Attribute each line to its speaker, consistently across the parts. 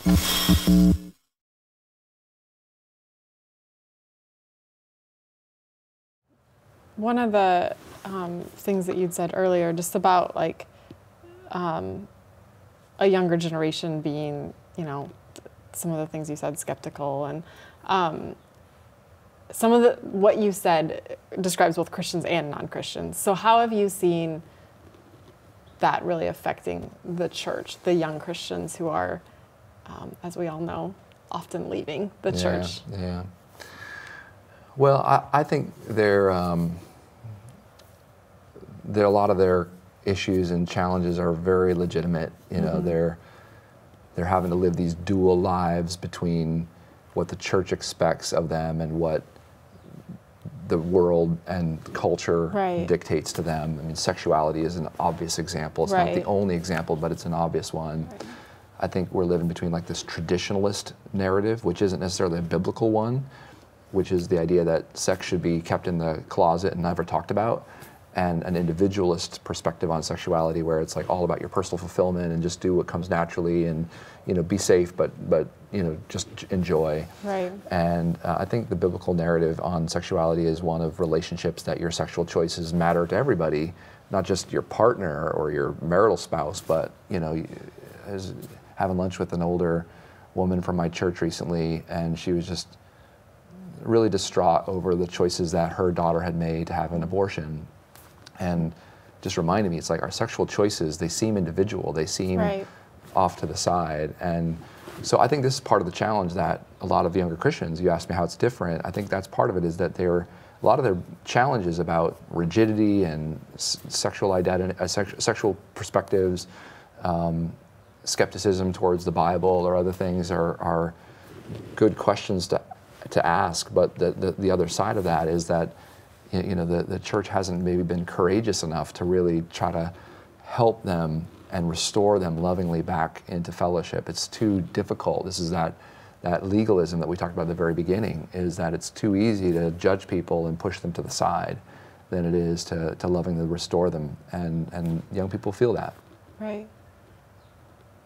Speaker 1: One of the things that you'd said earlier, just about like a younger generation being, some of the things you said, skeptical, and some of what you said describes both Christians and non-Christians. So how have you seen that really affecting the church, the young Christians who are, as we all know, often leaving the church?
Speaker 2: Yeah. Well, I think there are a lot of their issues and challenges are very legitimate. They're having to live these dual lives between what the church expects of them and what the world and culture dictates to them. I mean, sexuality is an obvious example. It's not the only example, but it's an obvious one. Right. I think we're living between like this traditionalist narrative, which isn't necessarily a biblical one, which is the idea that sex should be kept in the closet and never talked about, and an individualist perspective on sexuality where it's like all about your personal fulfillment and just do what comes naturally and be safe, but just enjoy.
Speaker 1: Right.
Speaker 2: And I think the biblical narrative on sexuality is one of relationships that your sexual choices matter to everybody, not just your partner or your marital spouse, but I was having lunch with an older woman from my church recently, and she was just really distraught over the choices that her daughter had made to have an abortion. And just reminded me, it's like our sexual choices, they seem individual, they seem off to the side. And so I think this is part of the challenge that a lot of younger Christians, you asked me how it's different, I think that's part of it, is that a lot of their challenges about rigidity and sexual identity, sexual perspectives, skepticism towards the Bible or other things are good questions to ask, but the other side of that is that the church hasn't maybe been courageous enough to really try to help them and restore them lovingly back into fellowship. It's too difficult. This is that legalism that we talked about at the very beginning, is that it's too easy to judge people and push them to the side than it is to lovingly restore them. And young people feel that.
Speaker 1: Right.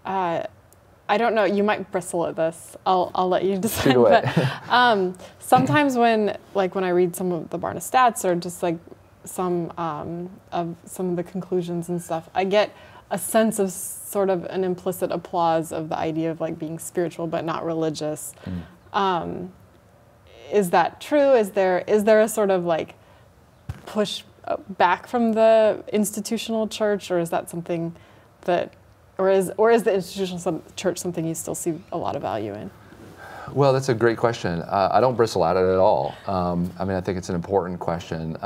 Speaker 1: I don't know, you might bristle at this. I'll let you decide. But sometimes when I read some of the Barna stats or just like some of the conclusions and stuff, I get a sense of sort of an implicit applause of the idea of like being spiritual but not religious. Is that true? Is there a sort of like push back from the institutional church, or is that something that Or is the institutional church something you still see a lot of value in?
Speaker 2: Well, that's a great question. I don't bristle at it at all. I think it's an important question.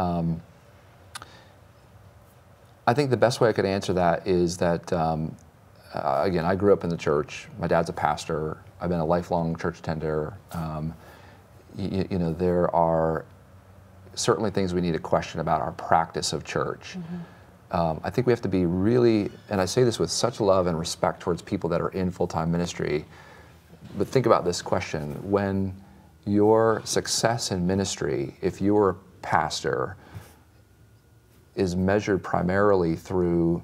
Speaker 2: I think the best way I could answer that is that, again, I grew up in the church. My dad's a pastor. I've been a lifelong church attender. There are certainly things we need to question about our practice of church. I think we have to be really, and I say this with such love and respect towards people that are in full-time ministry, but think about this question. When your success in ministry, if you're a pastor, is measured primarily through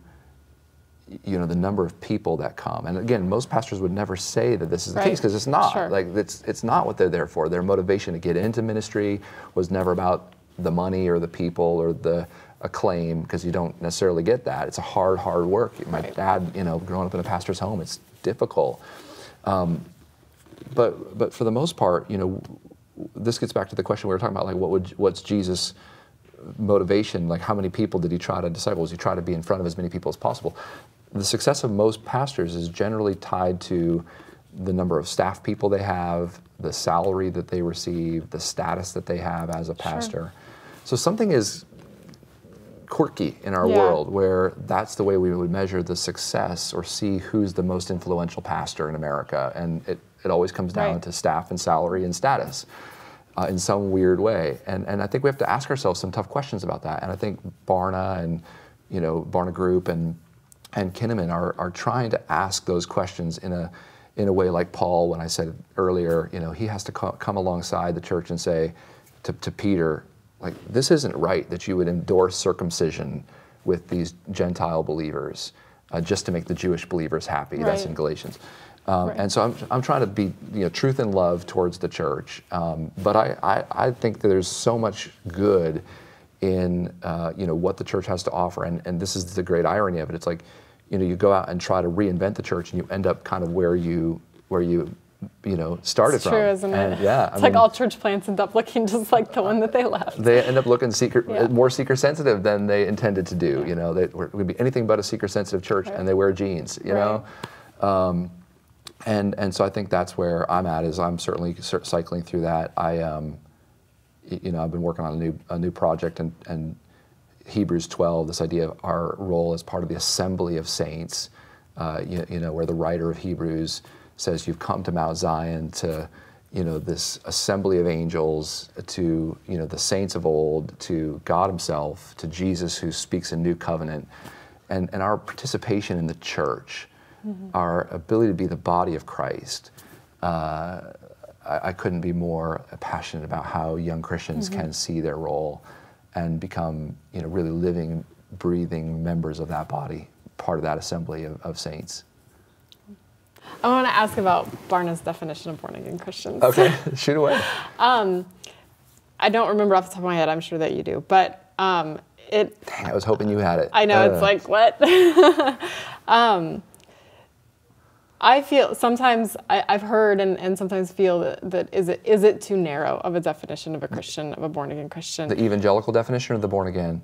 Speaker 2: the number of people that come. And again, most pastors would never say that this is the case, because it's not.
Speaker 1: Sure.
Speaker 2: Like it's not what they're there for. Their motivation to get into ministry was never about the money or the people or the acclaim, because you don't necessarily get that. It's a hard work. My dad, growing up in a pastor's home, it's difficult. But for the most part, this gets back to the question we were talking about, like what's Jesus' motivation? Like, how many people did he try to disciple? Does he try to be in front of as many people as possible? The success of most pastors is generally tied to the number of staff people they have, the salary that they receive, the status that they have as a pastor. So something is quirky in our world where that's the way we would measure the success or see who's the most influential pastor in America. And it always comes down to staff and salary and status in some weird way. And I think we have to ask ourselves some tough questions about that. And I think Barna and Barna Group and Kinnaman are trying to ask those questions in a way like Paul, when I said earlier, he has to come alongside the church and say to Peter, like, this isn't right that you would endorse circumcision with these Gentile believers just to make the Jewish believers happy. That's in Galatians. And so I'm trying to be truth and love towards the church. But I think that there's so much good in what the church has to offer. And this is the great irony of it. It's like, you go out and try to reinvent the church, and you end up kind of where you started
Speaker 1: it's
Speaker 2: from.
Speaker 1: True, isn't it?
Speaker 2: And yeah,
Speaker 1: it's like all church plants end up looking just like the one that they left.
Speaker 2: They end up looking more seeker sensitive than they intended to do. They would be anything but a seeker sensitive church, and they wear jeans. You know, and so I think that's where I'm at. Is I'm certainly cycling through that. I've been working on a new project, and Hebrews 12, this idea of our role as part of the assembly of saints, where the writer of Hebrews says you've come to Mount Zion to, this assembly of angels, to, the saints of old, to God himself, to Jesus who speaks a new covenant, and our participation in the church, our ability to be the body of Christ. I couldn't be more passionate about how young Christians can see their role and become, really living, breathing members of that body, part of that assembly of saints.
Speaker 1: I want to ask about Barna's definition of born-again Christians.
Speaker 2: Okay, shoot away.
Speaker 1: I don't remember off the top of my head. I'm sure that you do, but Dang,
Speaker 2: I was hoping you had it.
Speaker 1: I know, it's like, what? I feel sometimes I've heard and sometimes feel that is it too narrow of a definition of a Christian, of a born again Christian?
Speaker 2: The evangelical definition or the born again?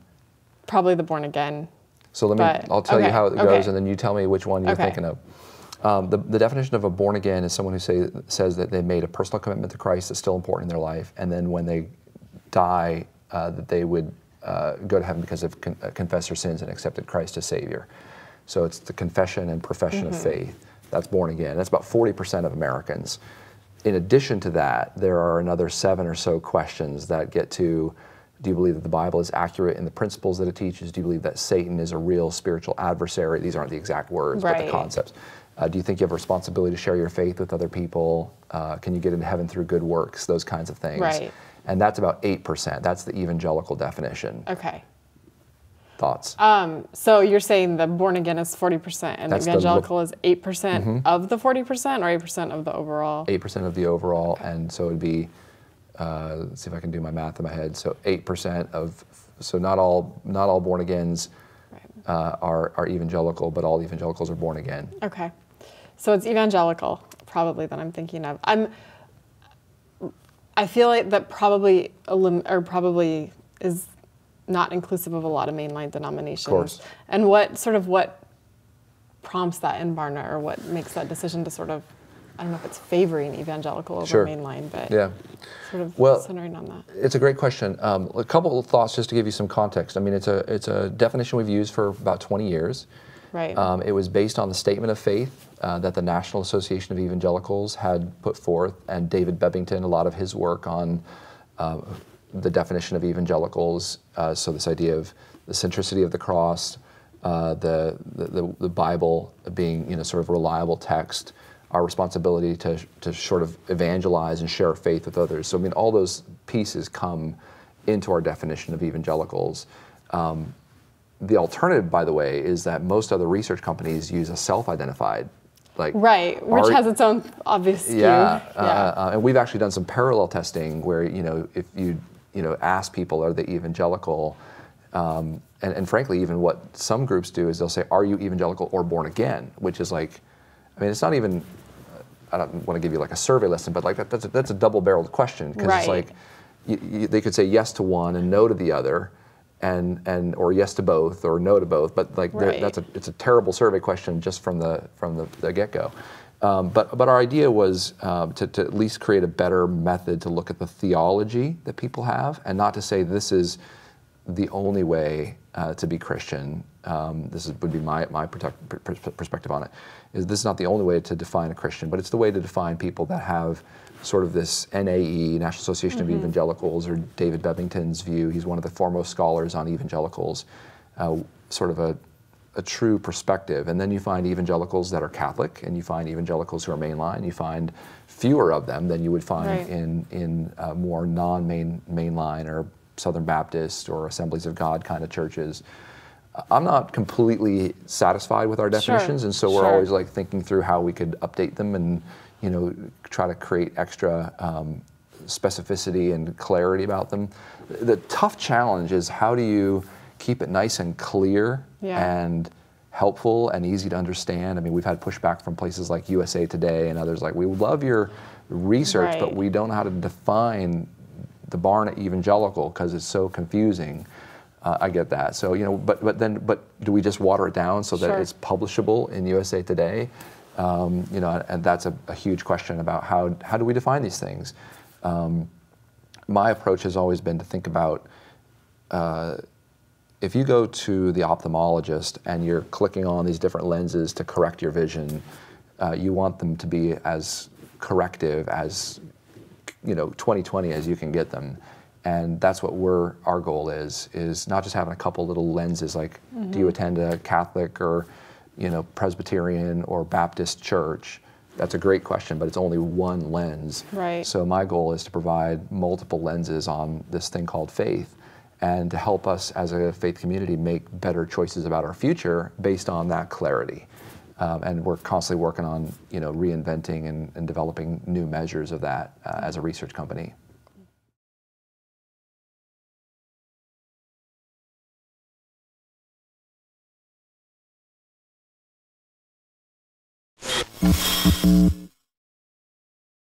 Speaker 1: Probably the born again.
Speaker 2: So I'll tell you how it goes, and then you tell me which one you're thinking of. The definition of a born again is someone who says that they made a personal commitment to Christ that's still important in their life, and then when they die, that they would go to heaven because they've confessed their sins and accepted Christ as Savior. So it's the confession and profession of faith. That's born again. That's about 40% of Americans. In addition to that, there are another 7 or so questions that get to, do you believe that the Bible is accurate in the principles that it teaches? Do you believe that Satan is a real spiritual adversary? These aren't the exact words, but the concepts. Do you think you have a responsibility to share your faith with other people? Can you get into heaven through good works? Those kinds of things.
Speaker 1: Right.
Speaker 2: And that's about 8%. That's the evangelical definition.
Speaker 1: Okay.
Speaker 2: Thoughts?
Speaker 1: So you're saying the born again is 40% and
Speaker 2: That's
Speaker 1: evangelical is 8% of the 40% or 8% of the overall?
Speaker 2: 8% of the overall, and so it'd be, let's see if I can do my math in my head. So 8% of, so not all born agains are evangelical, but all evangelicals are born again.
Speaker 1: Okay. So it's evangelical, probably, that I'm thinking of. I feel like that probably is not inclusive of a lot of mainline denominations.
Speaker 2: Of course.
Speaker 1: And what prompts that in Barna, or what makes that decision to sort of, I don't know if it's favoring evangelical over mainline, but sort of centering on that.
Speaker 2: It's a great question. A couple of thoughts just to give you some context. I mean, it's a definition we've used for about 20 years.
Speaker 1: Right.
Speaker 2: It was based on the statement of faith that the National Association of Evangelicals had put forth, and David Bebbington, a lot of his work on the definition of evangelicals, so this idea of the centricity of the cross, the Bible being sort of reliable text, our responsibility to sort of evangelize and share faith with others. So I mean, all those pieces come into our definition of evangelicals. The alternative, by the way, is that most other research companies use a self-identified, which has its own obvious skew. And we've actually done some parallel testing where if you ask people, are they evangelical, and frankly, even what some groups do is they'll say, are you evangelical or born again? Which is like, I mean, it's not even, I don't want to give you like a survey lesson, but like that's a double-barreled question, because it's like they could say yes to one and no to the other, or yes to both or no to both, but like it's a terrible survey question just from the get-go. But our idea was to at least create a better method to look at the theology that people have, and not to say this is the only way to be Christian. Would be my perspective on it. This is not the only way to define a Christian, but it's the way to define people that have sort of this NAE, National Association of Evangelicals, or David Bebbington's view. He's one of the foremost scholars on evangelicals, sort of a true perspective. And then you find evangelicals that are Catholic, and you find evangelicals who are mainline. You find fewer of them than you would find in more mainline or Southern Baptist or Assemblies of God kind of churches. I'm not completely satisfied with our definitions, and so we're always like thinking through how we could update them and, you know, try to create extra specificity and clarity about them. The tough challenge is how do you keep it nice and clear and helpful and easy to understand. I mean, we've had pushback from places like USA Today and others like, we love your research, but we don't know how to define the Barna evangelical because it's so confusing. I get that. So, you know, but do we just water it down so that it's publishable in USA Today? You know, and that's a huge question about how do we define these things. My approach has always been to think about if you go to the ophthalmologist and you're clicking on these different lenses to correct your vision, you want them to be as corrective as, you know, 20/20 as you can get them. And that's what our goal is not just having a couple little lenses like, do you attend a Catholic or, you know, Presbyterian or Baptist church? That's a great question, but it's only one lens. Right. So my goal is to provide multiple lenses on this thing called faith, and to help us as a faith community make better choices about our future based on that clarity. And we're constantly working on, you know, reinventing and developing new measures of that as a research company.